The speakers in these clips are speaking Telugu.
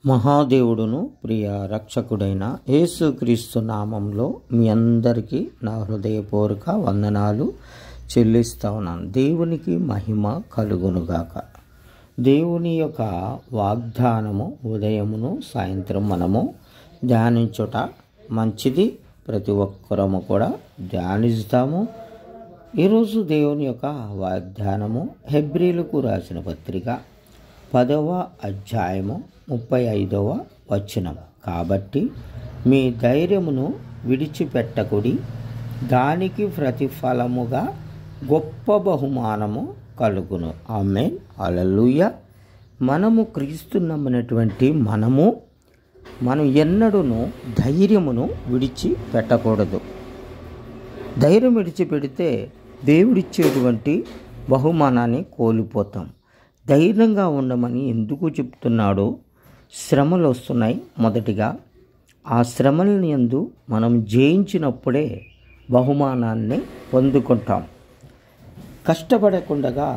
మహాదేవుడును ప్రియ రక్షకుడైన యేసుక్రీస్తు నామంలో మీ అందరికీ నా హృదయపూర్వక వందనాలు చెల్లిస్తా ఉన్నాను. దేవునికి మహిమ కలుగునుగాక. దేవుని యొక్క వాగ్దానము ఉదయమును సాయంత్రం మనము ధ్యానించుట మంచిది. ప్రతి ఒక్కరము కూడా ధ్యానిస్తాము. ఈరోజు దేవుని యొక్క వాగ్దానము హెబ్రీలకు రాసిన పత్రిక 10వ అధ్యాయము 35వ వచనం. కాబట్టి మీ ధైర్యమును విడిచిపెట్టకుడి, దానికి ప్రతిఫలముగా గొప్ప బహుమానము కలుగును. ఆమేన్, హల్లెలూయా. మనము క్రీస్తు నమ్మినటువంటి మనం ఎన్నడూను ధైర్యమును విడిచిపెట్టకూడదు. ధైర్యం విడిచిపెడితే దేవుడిచ్చేటువంటి బహుమానాన్ని కోల్పోతాం. ధైర్యంగా ఉండమని ఎందుకు చెప్తున్నాడో, శ్రమలు వస్తున్నాయి. మొదటిగా ఆ శ్రమలను యందు మనం జయించినప్పుడే బహుమానాన్ని పొందుకుంటాం. కష్టపడకుండా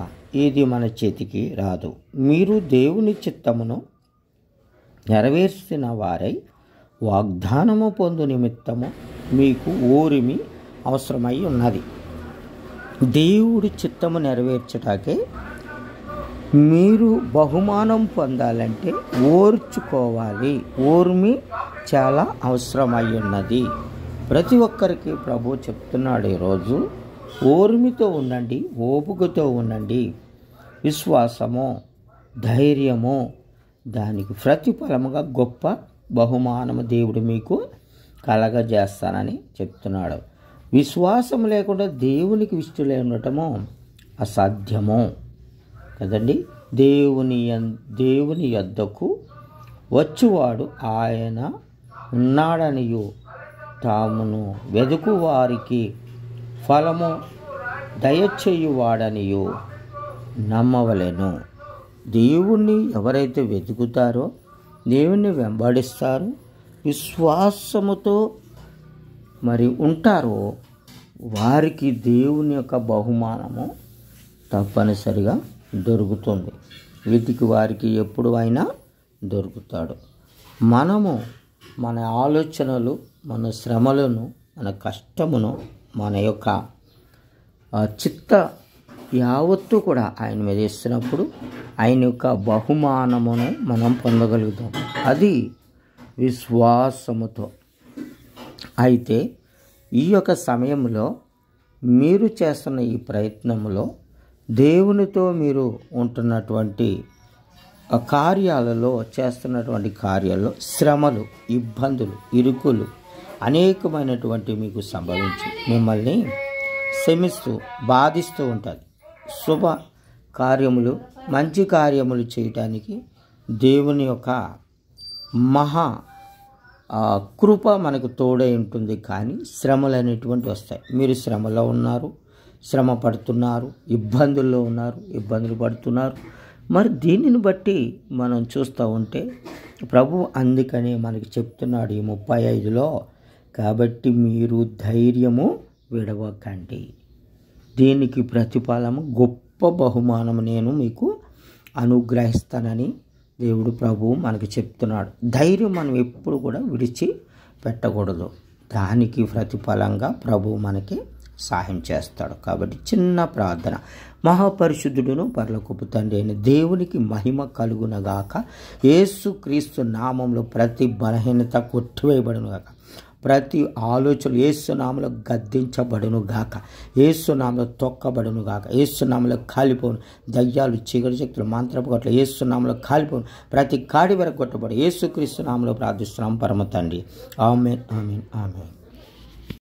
ఏది మన చేతికి రాదు. మీరు దేవుని చిత్తమును నెరవేర్చిన వారై వాగ్దానము పొందు నిమిత్తము మీకు ఓరిమి అవసరమై ఉన్నది. దేవుడి చిత్తము నెరవేర్చటాకే మీరు బహుమానం పొందాలంటే ఓర్చుకోవాలి. ఓర్మి చాలా అవసరమై ఉన్నది. ప్రతి ఒక్కరికి ప్రభు చెప్తున్నాడు, ఈరోజు ఓర్మితో ఉండండి, ఓపికతో ఉండండి. విశ్వాసము, ధైర్యము, దానికి ప్రతిఫలముగా గొప్ప బహుమానము దేవుడు మీకు కలగజేస్తానని చెప్తున్నాడు. విశ్వాసం లేకుండా దేవునికి ఇష్టలై ఉండటము అసాధ్యము కదండి. దేవుని యొద్దకు వచ్చువాడు ఆయన ఉన్నాడనియు తామును వెదుకు వారికి ఫలము దయచేయువాడనియు నమ్మవలెను. దేవుణ్ణి ఎవరైతే వెతుకుతారో, దేవుణ్ణి వెంబడిస్తారో, విశ్వాసముతో ఉంటారో, వారికి దేవుని యొక్క బహుమానము తప్పనిసరిగా దొరుకుతుంది. వీటికి వారికి ఎప్పుడు అయినా దొరుకుతాడు. మనము మన ఆలోచనలు, మన శ్రమలను, మన కష్టమును, మన యొక్క చిత్త యావత్తు కూడా ఆయన మీద ఇస్తున్నప్పుడు ఆయన యొక్క బహుమానమును మనం పొందగలుగుతాం. అది విశ్వాసముతో. అయితే ఈ యొక్క సమయంలో మీరు చేస్తున్న ఈ ప్రయత్నంలో, దేవునితో మీరు ఉంటున్నటువంటి కార్యాలలో, చేస్తున్నటువంటి కార్యాల్లో శ్రమలు, ఇబ్బందులు, ఇరుకులు అనేకమైనటువంటి మీకు సంభవించి మిమ్మల్ని శ్రమిస్తూ బాధిస్తూ ఉంటుంది. శుభ కార్యములు, మంచి కార్యములు చేయటానికి దేవుని యొక్క మహా కృప మనకు తోడై ఉంటుంది. కానీ శ్రమలు అనేటువంటి వస్తాయి. మీరు శ్రమలో ఉన్నారు, శ్రమ పడుతున్నారు, ఇబ్బందుల్లో ఉన్నారు, ఇబ్బందులు పడుతున్నారు. మరి దీనిని బట్టి మనం చూస్తూ ఉంటే ప్రభు అందుకనే మనకి చెప్తున్నాడు ఈ 35లో, కాబట్టి మీరు ధైర్యము విడవకండి, దీనికి ప్రతిఫలము గొప్ప బహుమానము నేను మీకు అనుగ్రహిస్తానని దేవుడు ప్రభువు మనకి చెప్తున్నాడు. ధైర్యం మనం ఎప్పుడు కూడా విడిచి పెట్టకూడదు. దానికి ప్రతిఫలంగా ప్రభువు మనకి సహాయం చేస్తాడు. కాబట్టి చిన్న ప్రార్థన. మహాపరిశుద్ధుడును పరలోకపు తండ్రి అయిన దేవునికి మహిమ కలుగునగాక. యేసుక్రీస్తు నామంలో ప్రతి బలహీనత కొట్టివేయబడును గాక. ప్రతి ఆలోచనలు యేసునామలో గద్దించబడును గాక. యేసునామలో తొక్కబడును గాక. యేసునామలో కాలిపోను దయ్యాలు, చీకటి శక్తులు, మంత్రపు గట్ల యేసునామలో కాలిపోను. ప్రతి కాడి వరకు కొట్టబడు యేసుక్రీస్తు నామలో ప్రార్థిస్తున్నాం పరమ తండ్రి. ఆమేన్, ఆమేన్, ఆమేన్.